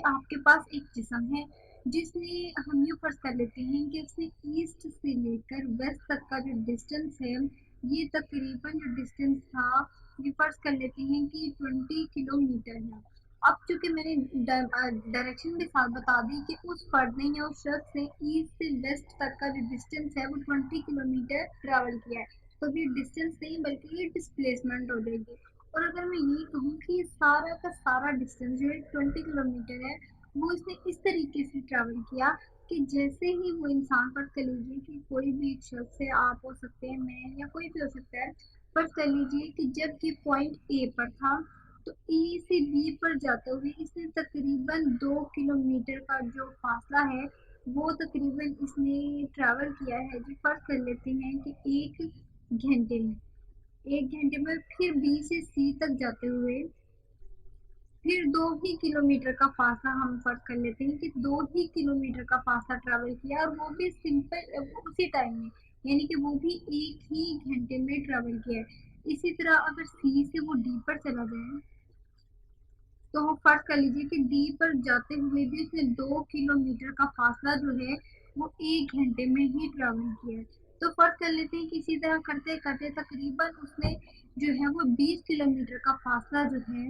आपके पास एक जिस्म है जिसने हम ये फर्ज कर लेते हैं कि उसने ईस्ट से लेकर वेस्ट तक का जो डिस्टेंस है, ये तकरीबन जो डिस्टेंस था, ये फर्ज कर लेते हैं कि 20 किलोमीटर है। अब चूंकि मैंने डायरेक्शन के साथ बता दी कि उस फर्द ने या उस शख्स ने ईस्ट से वेस्ट तक का जो डिस्टेंस है वो 20 किलोमीटर ट्रेवल किया है, तो ये डिस्टेंस नहीं बल्कि ये डिस्प्लेसमेंट हो जाएगी। और अगर मैं ये कहूँ कि सारा का सारा डिस्टेंस जो है 20 किलोमीटर है, वो इसने इस तरीके से ट्रैवल किया कि जैसे ही वो इंसान, फर्ज कर लीजिए कि कोई भी एक शख्स है, आप हो सकते हैं, मैं या कोई भी हो सकता है, फर्ज कर लीजिए कि जब ये पॉइंट ए पर था तो ए से बी पर जाते हुए इसने तकरीबन 2 किलोमीटर का जो फासला है वो तकरीबन इसने ट्रैवल किया है, जो फर्ज कर लेते हैं कि 1 घंटे में। 1 घंटे में फिर बी से सी तक जाते हुए फिर 2 ही किलोमीटर का फासला हम फर्ज कर लेते हैं कि 2 ही किलोमीटर का फासला ट्रैवल किया, और वो भी सिंपल उसी टाइम में, यानी कि वो भी 1 ही घंटे में ट्रैवल किया है। इसी तरह अगर सी से वो डी पर चला जाए तो हम फर्ज कर लीजिए कि डी पर जाते हुए भी उसने 2 किलोमीटर का फासला जो है वो 1 घंटे में ही ट्रैवल किया है। तो फर्ज कर लेते हैं कि इसी तरह करते करते तकरीबन उसने जो है वो 20 किलोमीटर का फासला जो है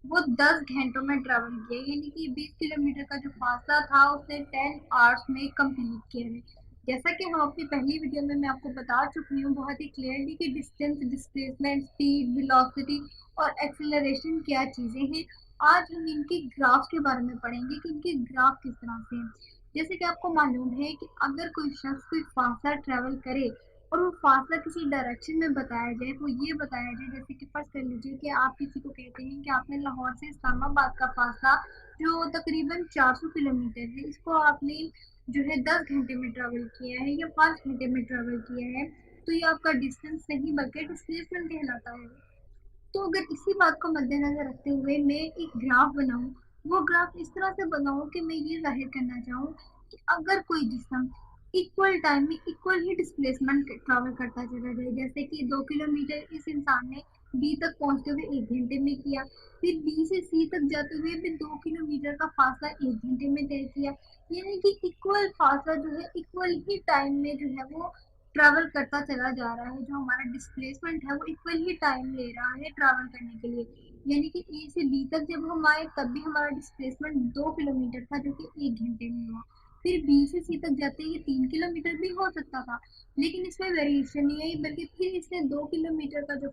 वो 10 घंटों में ट्रैवल किया, यानी कि 20 किलोमीटर का जो फासला था उसने 10 आवर्स में कंप्लीट किया है। जैसा कि हम अपनी पहली वीडियो में मैं आपको बता चुकी हूँ बहुत ही क्लियरली कि डिस्टेंस, डिस्प्लेसमेंट, स्पीड, वेलोसिटी और एक्सेलरेशन क्या चीज़ें हैं। आज हम इनके ग्राफ के बारे में पढ़ेंगे कि इनके ग्राफ किस तरह से हैं। जैसे कि आपको मालूम है कि अगर कोई शख्स कोई फासला ट्रैवल करे और वो फासला किसी डायरेक्शन में बताया जाए, तो ये बताया जाए, जैसे कि फर्स्ट कर लीजिए कि आप किसी को कहते हैं कि आपने लाहौर से इस्लामाबाद का फासला जो तकरीबन 400 किलोमीटर है, इसको आपने जो है 10 घंटे में ट्रेवल किया है या 5 घंटे में ट्रेवल किया है, तो ये आपका डिस्टेंस नहीं बल्कि डिस्प्लेसमेंट कहलाता है। तो अगर इसी बात को मद्देनजर रखते हुए मैं एक ग्राफ बनाऊं, वो ग्राफ इस तरह से बनाऊं कि मैं ये जाहिर करना चाहूँ कि अगर कोई जिस्म इक्वल टाइम में इक्वल ही डिस्प्लेसमेंट ट्रैवल करता चला जाए, जैसे कि 2 किलोमीटर इस इंसान ने बी तक पहुंचते हुए 1 घंटे में किया, फिर बी से सी तक जाते हुए भी 2 किलोमीटर का फासला 1 घंटे में तय किया, यानी कि इक्वल फासला जो है इक्वल ही टाइम में जो है वो ट्रैवल करता चला जा रहा है। जो हमारा डिस्प्लेसमेंट है वो इक्वल ही टाइम ले रहा है ट्रैवल करने के लिए, यानी कि ए से बी तक जब हम आए तब भी हमारा डिस्प्लेसमेंट 2 किलोमीटर था जो कि 1 घंटे में हुआ। फिर बी से सी तक जाते ये 3 किलोमीटर भी हो सकता था, लेकिन इसमें वेरिएशन नहीं आई, बल्कि फिर इसने 2 किलोमीटर का जो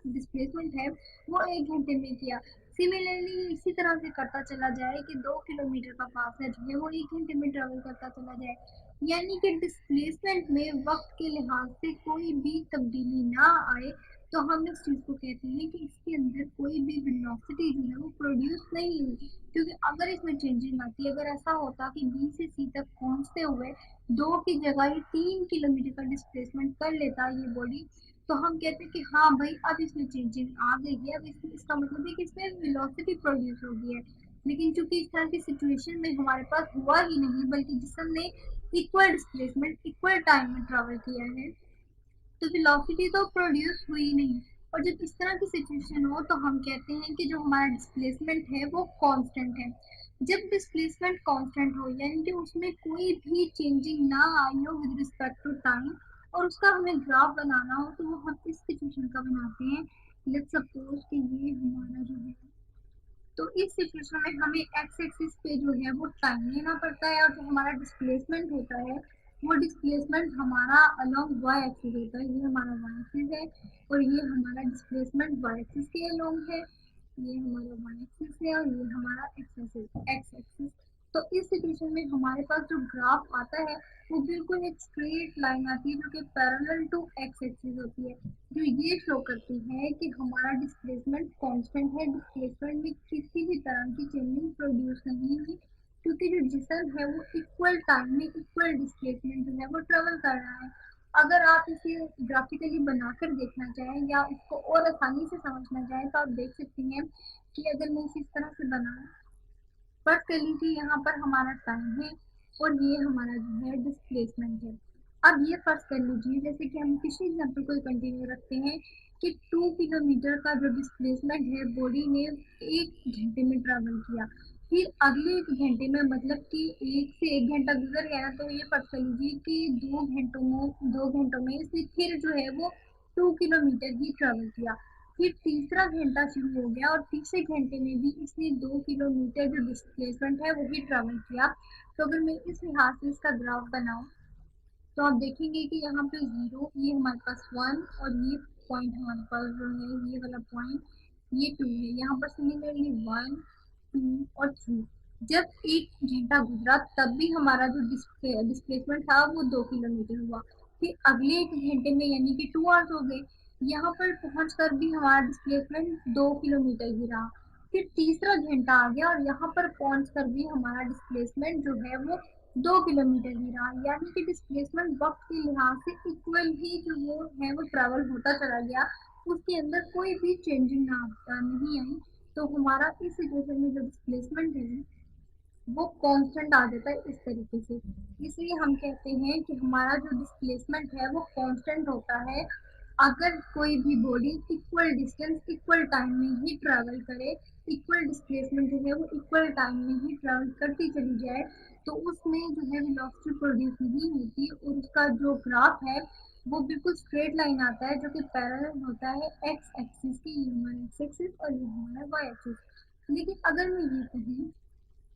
डिस्प्लेसमेंट है वो 1 घंटे में किया। सिमिलरली इसी तरह से करता चला जाए कि 2 किलोमीटर का फासला जो है वो 1 घंटे में ट्रेवल करता चला जाए, यानी कि डिस्प्लेसमेंट में वक्त के लिहाज से कोई भी तब्दीली ना आए, तो हम इस चीज़ को कहते हैं कि इसके अंदर कोई भी वेलोसिटी जो है वो प्रोड्यूस नहीं हुई। क्योंकि अगर इसमें चेंजिंग आती, अगर ऐसा होता कि बी से सी तक पहुंचते हुए 2 की जगह 3 किलोमीटर का डिस्प्लेसमेंट कर लेता ये बॉडी, तो हम कहते हैं कि हाँ भाई अब इसमें चेंजिंग आ गई है, अब इसका मतलब है कि इसमें वेलोसिटी प्रोड्यूस हो गई है। लेकिन चूंकि इस तरह की सिचुएशन में हमारे पास हुआ ही नहीं, बल्कि जिसम ने इक्वल डिस्प्लेसमेंट इक्वल टाइम में ट्रैवल किया है, तो वेलोसिटी तो प्रोड्यूस हुई नहीं। और जब इस तरह की सिचुएशन हो तो हम कहते हैं कि जो हमारा डिस्प्लेसमेंट है वो कांस्टेंट है। जब डिस्प्लेसमेंट कांस्टेंट हो यानी कि उसमें कोई भी चेंजिंग ना आई हो विद रिस्पेक्ट टू टाइम, और उसका हमें ग्राफ बनाना हो, तो वो हम इस सिचुएशन का बनाते हैं। लेट्स सपोज कि ये हमारा जो है, तो इस सिचुएशन में हमें एक्स एक्सिस पे जो है वो टाइम लेना पड़ता है, और जो हमारा डिस्प्लेसमेंट होता है वो डिस्प्लेसमेंट हमारा अलोंग वाई एक्सिस होता है। ये हमारा वाई एक्सिस है और ये हमारा डिस्प्लेसमेंट वाई एक्सिस के अलोंग है। ये हमारा वाई एक्सिस है और ये हमारा एक्स एक्सिस। तो इस सिचुएशन में हमारे पास जो ग्राफ आता है वो बिल्कुल एक स्ट्रेट लाइन आती है जो कि पैरेलल टू एक्स एक्सिस होती है, जो ये शो करती है कि हमारा डिस्प्लेसमेंट कांस्टेंट है, डिस्प्लेसमेंट में किसी भी तरह की चेंजिंग प्रोड्यूस नहीं हुई, क्योंकि जो जिसम है वो इक्वल टाइम में इक्वल डिस्प्लेसमेंट जो है वो ट्रेवल कर रहा है। अगर आप इसे ग्राफिकली बनाकर देखना चाहें या इसको और आसानी से समझना चाहें तो आप देख सकती हैं कि अगर मैं इसे इस तरह से बनाऊं, फर्स्ट कर लीजिए यहाँ पर हमारा टाइम है और ये हमारा जो है डिस्प्लेसमेंट है। अब ये फर्स्ट कर लीजिए, जैसे कि हम पिछले एग्जाम्पल को कंटिन्यू रखते हैं कि 2 किलोमीटर का जो डिस्प्लेसमेंट है बॉडी ने 1 घंटे में ट्रैवल किया, फिर अगले 1 घंटे में मतलब कि 1 से 1 घंटा गुज़र गया ना, तो ये पता कर लीजिए कि 2 घंटों में इसने फिर जो है वो 2 किलोमीटर ही ट्रैवल किया। फिर तीसरा घंटा शुरू हो गया और तीसरे घंटे में भी इसने 2 किलोमीटर जो डिस्प्लेसमेंट है वही ट्रैवल किया। तो अगर मैं इस लिहाज से इसका ग्राफ बनाऊँ, तो आप देखेंगे कि यहाँ पे 0, ये हमारे पास 1 और ये पॉइंट हमारे पास जो है ये वाला पॉइंट, ये 2 है। यहाँ पर सिमिलरली 1, 2 और 3। जब 1 घंटा गुजरा तब भी हमारा जो डिस्प्लेसमेंट था वो 2 किलोमीटर हुआ। फिर अगले 1 घंटे में यानी कि 2 आवर्स हो गए, यहाँ पर पहुँच कर भी हमारा डिस्प्लेसमेंट 2 किलोमीटर ही रहा। फिर तीसरा घंटा आ गया और यहाँ पर पहुँच कर भी हमारा डिस्प्लेसमेंट जो है वो 2 किलोमीटर ही रहा, यानी कि डिस्प्लेसमेंट वक्त के लिहाज से इक्वल ही जो वो है वो ट्रैवल होता चला गया, उसके अंदर कोई भी चेंजिंग नहीं आई। तो हमारा इस सिचुएशन में जो डिस्प्लेसमेंट है वो कांस्टेंट आ जाता है इस तरीके से। इसलिए हम कहते हैं कि हमारा जो डिस्प्लेसमेंट है वो कांस्टेंट होता है अगर कोई भी body equal distance equal time में ही ट्रैवल करे, इक्वल डिस्प्लेसमेंट जो है वो इक्वल टाइम में ही ट्रैवल करती चली जाए, तो उसमें जो है वेलोसिटी प्रोड्यूस नहीं होती और उसका जो ग्राफ है वो बिल्कुल स्ट्रेट लाइन आता है जो कि पैरेलल होता है एक्स एक्सिस के, ये हमारा एक्स एक्सिस और ये हमारा वाई एक्सिस। लेकिन अगर मैं ये कहूँ,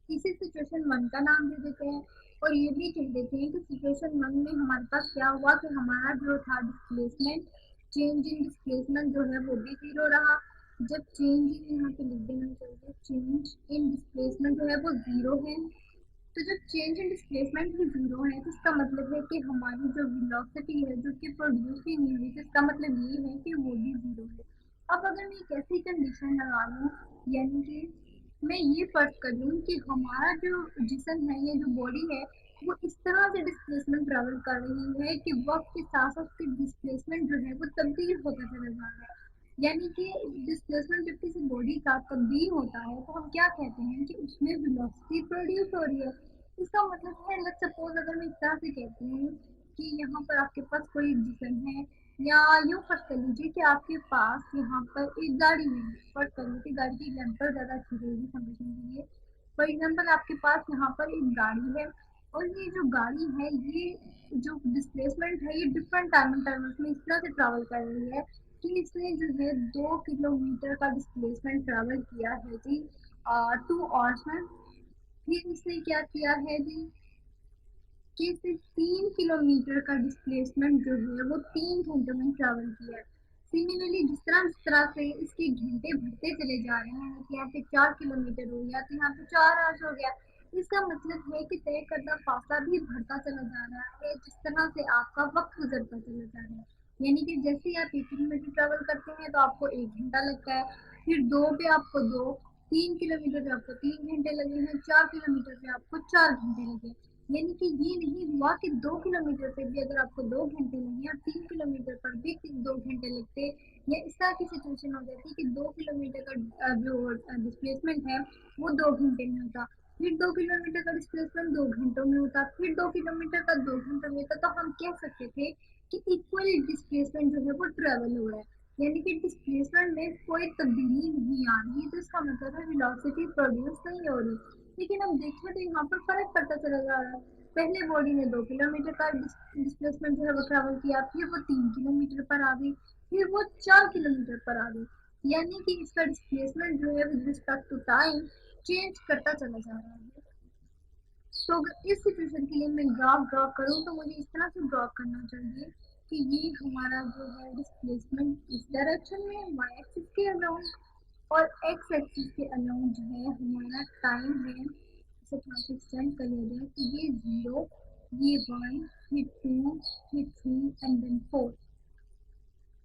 इसी सिचुएशन वन का नाम दे देते हैं और ये भी कह देते हैं कि सिचुएशन वन में हमारे पास क्या हुआ कि हमारा जो था डिस्प्लेसमेंट, चेंज इन डिस्प्लेसमेंट जो है वो भी 0 रहा। जब चेंज इन यहाँ पे लिख देना चाहिए, चेंज इन डिस्प्लेसमेंट जो है वो 0 है। तो जब चेंज इन डिस्प्लेसमेंट भी 0 है तो इसका मतलब है कि हमारी जो वेलोसिटी है जो कि प्रोड्यूस ही नहीं हुई, तो इसका मतलब ये है कि वो भी 0 है। अब अगर मैं एक ऐसी कंडीशन लगा लूँ, यानी कि मैं ये फर्ज कर लूँ कि हमारा जो जिस्म है, ये जो बॉडी है, वो इस तरह से डिस्प्लेसमेंट ट्रेवल कर रही है कि वक्त के साथ साथ उसकी डिस्प्लेसमेंट जो है वो तब्दील होता चला जा रहा है। यानी कि डिस्प्लेसमेंट जब किसी बॉडी का तब्दील होता है तो हम क्या कहते हैं कि उसमें वेलोसिटी प्रोड्यूस हो रही है। इसका मतलब है, लेट्स सपोज अगर मैं इस तरह से कहती हूँ कि यहाँ पर आपके पास कोई जिस्म है, या यूँ फर्ज कर लीजिए कि आपके पास यहाँ पर एक गाड़ी है। फर्ज कर लीजिए, गाड़ी की एग्जाम्पल ज़्यादा अच्छी रहेगी समझने के लिए। फॉर एग्जाम्पल आपके पास यहाँ पर एक गाड़ी है और ये जो गाड़ी है, ये जो डिस्प्लेसमेंट है ये डिफरेंट टाइम इंटरवल्स में इस तरह से ट्रैवल कर रही है कि इसने जो है 2 किलोमीटर का डिस्प्लेसमेंट ट्रैवल किया है जी 2 आवर्स में। फिर इसने क्या किया है जी कि सिर्फ 3 किलोमीटर का डिस्प्लेसमेंट जो है वो 3 घंटों में ट्रैवल किया है। सिमिलरली जिस तरह से इसके घंटे बढ़ते चले जा रहे हैं कि यहाँ पे 4 किलोमीटर हो गया, तो यहाँ पे 4 आवर्स हो गया। इसका मतलब है कि तय करदा फासला भी बढ़ता चला जा रहा है जिस तरह से आपका वक्त गुजरता चला जा रहा है। यानी कि जैसे ही आप 1 किलोमीटर ट्रैवल करते हैं तो आपको 1 घंटा लगता है, फिर 2 पे आपको 2, 3 किलोमीटर पे आपको 3 घंटे लगे हैं, 4 किलोमीटर पे आपको 4 घंटे लगे। यानी कि ये नहीं हुआ कि 2 किलोमीटर पे भी अगर आपको 2 घंटे लगे और 3 किलोमीटर पर भी 2 घंटे लगते, या इस तरह की सिचुएशन हो जाती कि 2 किलोमीटर का जो डिस्प्लेसमेंट है वो 2 घंटे में होता, फिर 2 किलोमीटर का डिस्प्लेसमेंट 2 घंटों में होता, फिर 2 किलोमीटर का 2 घंटों में होता, तो हम कह सकते थे कि इक्वल डिस्प्लेसमेंट जो है वो ट्रेवल हो रहा है। यानी कि डिस्प्लेसमेंट में कोई तब्दीली नहीं आ रही है, तो इसका मतलब है वेलोसिटी प्रोड्यूस नहीं हो रही। लेकिन हम देखें तो यहाँ पर फर्क पड़ता चला जा रहा है। पहले बॉडी ने 2 किलोमीटर का डिस्प्लेसमेंट जो है वो ट्रैवल किया, फिर वो 3 किलोमीटर पर आ गई, फिर वो 4 किलोमीटर पर आ गई। यानी कि इसका डिस्प्लेसमेंट जो है with respect to time change करता चला जा रहा है। तो अगर इस सिचुएशन के लिए मैं ग्राफ ड्रॉ करूँ तो मुझे इस तरह से ड्रॉ करना चाहिए कि ये हमारा जो है डिस्प्लेसमेंट इस डायरेक्शन में वाई एक्सिस के अराउंड, और एक्स एक्सिस के अराउंड जो है हमारा टाइम है, इसे थोड़ा सा एक्सटेंड कर लिया जाए कि ये 0, ये 1, ये 2, ये 3 एंड देन 4।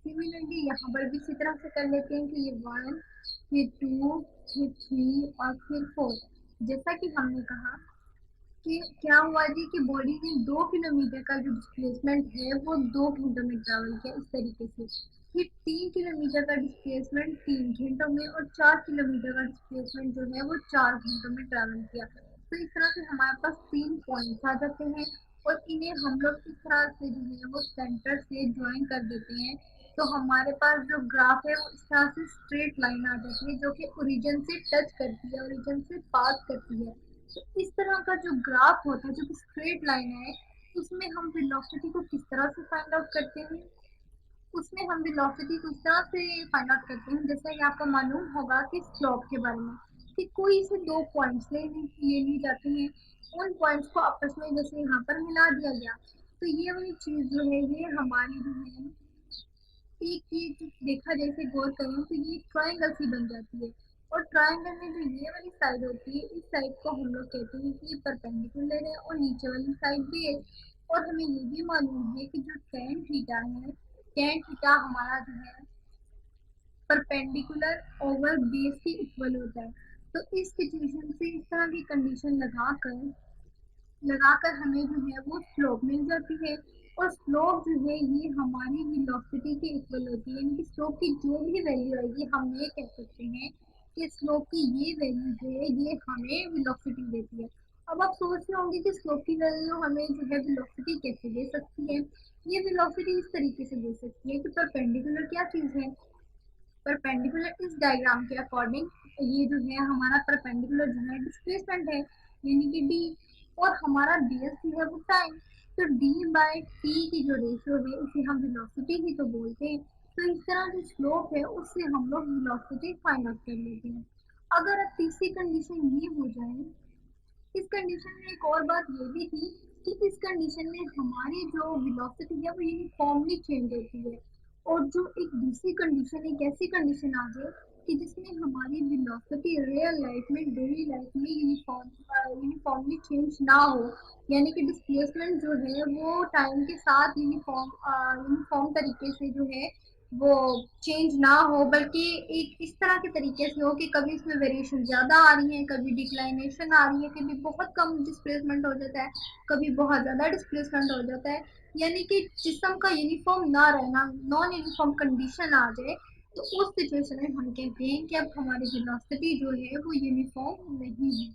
सिमिलरली यहाँ पर भी इसी तरह से कर लेते हैं कि ये 1, फिर 2, फिर 3 और फिर 4। जैसा कि हमने कहा कि क्या हुआ जी कि बॉडी ने 2 किलोमीटर का जो डिस्प्लेसमेंट है वो 2 घंटों में ट्रैवल किया इस तरीके से। फिर 3 किलोमीटर का डिस्प्लेसमेंट 3 घंटों में और 4 किलोमीटर का डिस्प्लेसमेंट जो है वो 4 घंटों में ट्रैवल किया। तो इस तरह से हमारे पास 3 पॉइंट्स आ जाते हैं और इन्हें हम लोग इस तरह से जो है वो सेंटर से ज्वाइन कर देते हैं तो हमारे पास जो ग्राफ है वो इस तरह से स्ट्रेट लाइन आ जाती है जो कि ओरिजिन से टच करती है, ओरिजिन से पास करती है। तो इस तरह का जो ग्राफ होता है जो कि स्ट्रेट लाइन है, उसमें हम वेलोसिटी को किस तरह से फाइंड आउट करते हैं? उसमें हम वेलोसिटी को इस तरह से फाइंड आउट करते हैं, जैसे कि आपको मालूम होगा कि स्लोप के बारे में, कि कोई से दो पॉइंट्स ले ली जाती हैं, उन पॉइंट्स को आपस में जैसे यहाँ पर मिला दिया गया, तो ये वाली चीज जो है ये हमारी जो है एक ये जो देखा जैसे गौर करें तो ये ट्रायंगल सी बन जाती है। और ट्रायंगल में जो ये वाली साइड होती है, इस साइड को हम लोग कहते हैं कि ये परपेंडिकुलर है और नीचे वाली साइड भी है। और हमें ये भी मालूम है कि जो टेन थीटा है, टेन थीटा हमारा जो है परपेंडिकुलर ओवर बेस के इक्वल होता है। तो इस सिचुएशन से इस तरह की कंडीशन लगाकर हमें जो है वो स्लोप मिल जाती है। और स्लोप जो है ये हमारी वेलोसिटी के इक्वल होती है, यानी कि स्लोप की जो भी वैल्यू आएगी हम ये कह सकते हैं कि स्लोप की ये वैल्यू जो है ये हमें वेलोसिटी देती है। अब आप सोच रहे होंगे कि स्लोप की वैल्यू हमें जो है वेलोसिटी कैसे दे सकती है? ये वेलोसिटी इस तरीके से दे सकती है कि परपेंडिकुलर क्या चीज़ है, परपेंडिकुलर इस डायग्राम के अकॉर्डिंग ये जो है हमारा परपेंडिकुलर जो है डिस्प्लेसमेंट है, यानी कि डी। और हमारा ds जो है वो टाइम। तो d बाय t की जो रेशियो है उसे हम वेलोसिटी ही तो बोलते हैं। तो इस तरह जो स्लोप है उससे हम लोग वेलोसिटी फाइंड आउट कर लेते हैं। अगर अब तीसरी कंडीशन ये हो जाए, इस कंडीशन में एक और बात ये भी थी कि इस कंडीशन में हमारी जो वेलोसिटी है वो यूनिफॉर्मली चेंज होती है। और जो एक दूसरी कंडीशन, एक ऐसी कंडीशन आ जाए कि जिसमें हमारी वेलोसिटी रियल लाइफ में, डेली लाइफ में यूनिफॉर्मली चेंज ना हो, यानी कि डिस्प्लेसमेंट जो है वो टाइम के साथ यूनिफॉर्म तरीके से जो है वो चेंज ना हो, बल्कि एक इस तरह के तरीके से हो कि कभी इसमें वेरिएशन ज़्यादा आ रही है, कभी डिक्लाइनेशन आ रही है, कभी बहुत कम डिस्प्लेसमेंट हो जाता है, कभी बहुत ज़्यादा डिस्प्लेसमेंट हो जाता है, यानी कि जिसम का यूनिफॉर्म ना रहना, नॉन यूनिफॉर्म कंडीशन आ जाए, तो उस सिचुएशन में हम कहते हैं कि अब हमारी वेलोसिटी जो है वो यूनिफॉर्म नहीं है।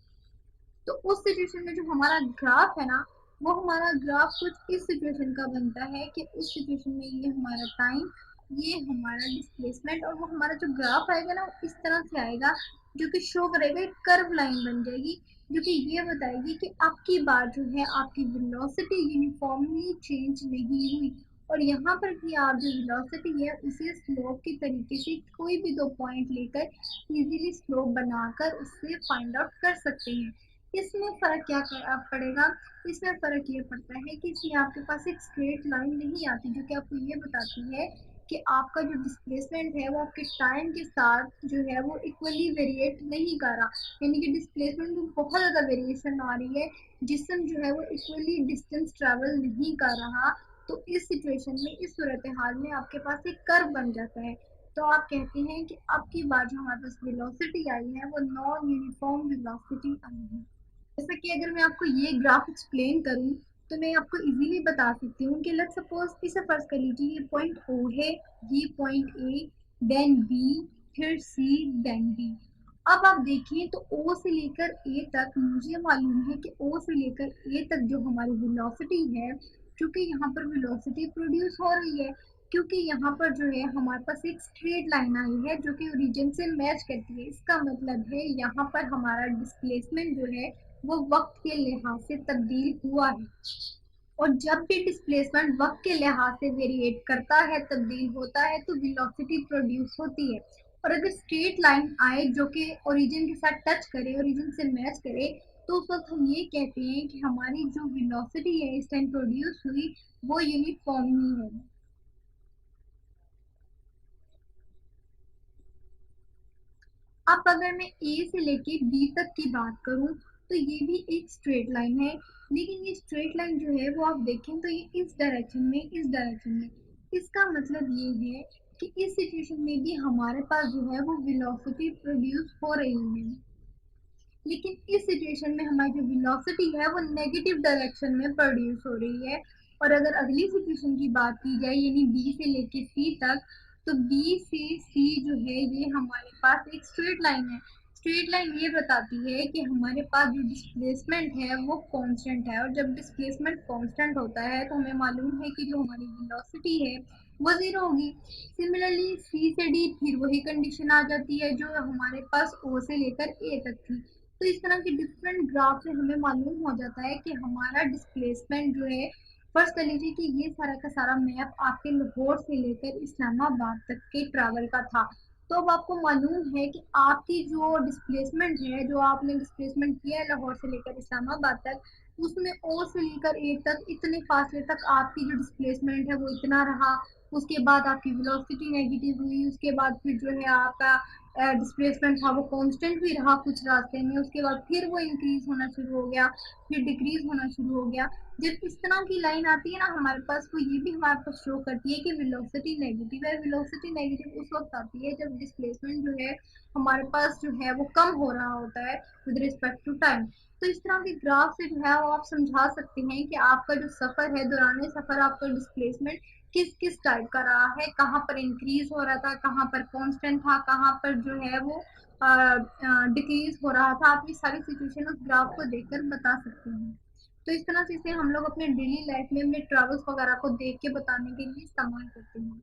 तो उस सिचुएशन में जो हमारा ग्राफ है ना, वो हमारा ग्राफ कुछ इस सिचुएशन का बनता है कि उस सिचुएशन में ये हमारा टाइम, ये हमारा डिस्प्लेसमेंट, और वो हमारा जो ग्राफ आएगा ना इस तरह से आएगा जो कि शो करेगा, एक कर्व लाइन बन जाएगी जो कि ये बताएगी कि आपकी बार जो है आपकी वेलोसिटी यूनिफॉर्मली चेंज नहीं हुई। और यहाँ पर भी आप जो वेलोसिटी है उसे स्लोप के तरीके से कोई भी दो पॉइंट लेकर इजीली स्लोप बनाकर उससे फाइंड आउट कर सकते हैं। इसमें फ़र्क क्या पड़ेगा? इसमें फ़र्क ये पड़ता है कि इसमें आपके पास एक स्ट्रेट लाइन नहीं आती जो कि आपको ये बताती है कि आपका जो डिस्प्लेसमेंट है वो आपके टाइम के साथ जो है वो इक्वली वेरिएट नहीं कर रहा, यानी कि डिस्प्लेसमेंट में बहुत ज़्यादा वेरिएशन आ रही है, जिसम जो है वो इक्वली डिस्टेंस ट्रेवल नहीं कर रहा। तो इस सिचुएशन में, इस सूरत हाल में आपके पास एक कर्व बन जाता है। तो आप कहते हैं कि अब की बार जो हमारे पास वेलोसिटी आई है वो नॉन यूनिफॉर्म वेलोसिटी आई है। जैसा कि अगर मैं आपको ये ग्राफ एक्सप्लेन करूं तो मैं आपको इजीली बता सकती हूँ कि लेट्स सपोज इसे फर्ज कर लीजिए, ये पॉइंट ओ है, ये पॉइंट ए, देन बी, फिर सी, देन डी। अब आप देखिए तो ओ से लेकर ए तक मुझे मालूम है कि ओ से लेकर ए तक जो हमारी वेलोसिटी है, क्योंकि यहाँ पर वेलोसिटी प्रोड्यूस हो रही है, क्योंकि यहाँ पर जो है हमारे पास एक स्ट्रेट लाइन आई है जो कि ओरिजिन से मैच करती है। इसका मतलब है यहाँ पर हमारा डिस्प्लेसमेंट जो है वो वक्त के लिहाज से तब्दील हुआ है। और जब भी डिस्प्लेसमेंट वक्त के लिहाज से वेरिएट करता है, तब्दील होता है, तो वेलोसिटी प्रोड्यूस होती है। और अगर स्ट्रेट लाइन आए जो कि ओरिजिन के साथ टच करे, ओरिजिन से मैच करे, तो उस वक्त हम ये कहते हैं कि हमारी जो वेलोसिटी है इस टाइम प्रोड्यूस हुई वो यूनिफॉर्म ही है। अब अगर मैं ए से लेके बी तक की बात करूं तो ये भी एक स्ट्रेट लाइन है, लेकिन ये स्ट्रेट लाइन जो है वो आप देखें तो ये इस डायरेक्शन में, इस डायरेक्शन में। इसका मतलब ये है कि इस सिचुएशन में भी हमारे पास जो है वो वेलोसिटी प्रोड्यूस हो रही है, लेकिन इस सिचुएशन में हमारी जो वेलोसिटी है वो नेगेटिव डायरेक्शन में प्रोड्यूस हो रही है। और अगर अगली सिचुएशन की बात की जाए, यानी बी से लेके सी तक, तो बी से सी जो है ये हमारे पास एक स्ट्रेट लाइन है। स्ट्रेट लाइन ये बताती है कि हमारे पास जो डिस्प्लेसमेंट है वो कांस्टेंट है, और जब डिस्प्लेसमेंट कांस्टेंट होता है तो हमें मालूम है कि जो हमारी वेलोसिटी है वो जीरो होगी। सिमिलरली सी से डी फिर वही कंडीशन आ जाती है जो हमारे पास ओ से लेकर ए तक थी। तो इस तरह के डिफरेंट ग्राफ से हमें मालूम हो जाता है कि हमारा डिस्प्लेसमेंट जो है, फर्स्ट कर लीजिए कि ये सारा का सारा मैप आपके लाहौर से लेकर इस्लामाबाद तक के ट्रैवल का था। तो अब आपको मालूम है कि आपकी जो डिस्प्लेसमेंट है, जो आपने डिस्प्लेसमेंट किया है लाहौर से लेकर इस्लामाबाद तक, उसमें ओ से लेकर ए तक इतने फासले तक आपकी जो डिस्प्लेसमेंट है वो इतना रहा। उसके बाद आपकी वेलोसिटी नेगेटिव हुई, उसके बाद फिर जो है आपका डिस्प्लेसमेंट था वो कांस्टेंट भी रहा कुछ रास्ते में, उसके बाद फिर वो इंक्रीज होना शुरू हो गया, फिर डिक्रीज होना शुरू हो गया। जब इस तरह की लाइन आती है ना हमारे पास, तो ये भी हमारे पास शो करती है कि वेलोसिटी नेगेटिव है। वेलोसिटी नेगेटिव उस वक्त आती है जब डिस्प्लेसमेंट जो है हमारे पास जो है वो कम हो रहा होता है विद रिस्पेक्ट टू टाइम। तो इस तरह के ग्राफ से जो है वो आप समझा सकते हैं कि आपका जो सफर है, दौरान सफर आपका डिस्प्लेसमेंट किस किस टाइप का रहा है, कहाँ पर इंक्रीज हो रहा था, कहाँ पर कांस्टेंट था, कहाँ पर जो है वो डिक्रीज हो रहा था। आप ये सारी सिचुएशन उस ग्राफ को देखकर बता सकते हैं। तो इस तरह से इसे हम लोग अपने डेली लाइफ में अपने ट्रेवल्स वगैरह को देख के बताने के लिए इस्तेमाल करते हैं।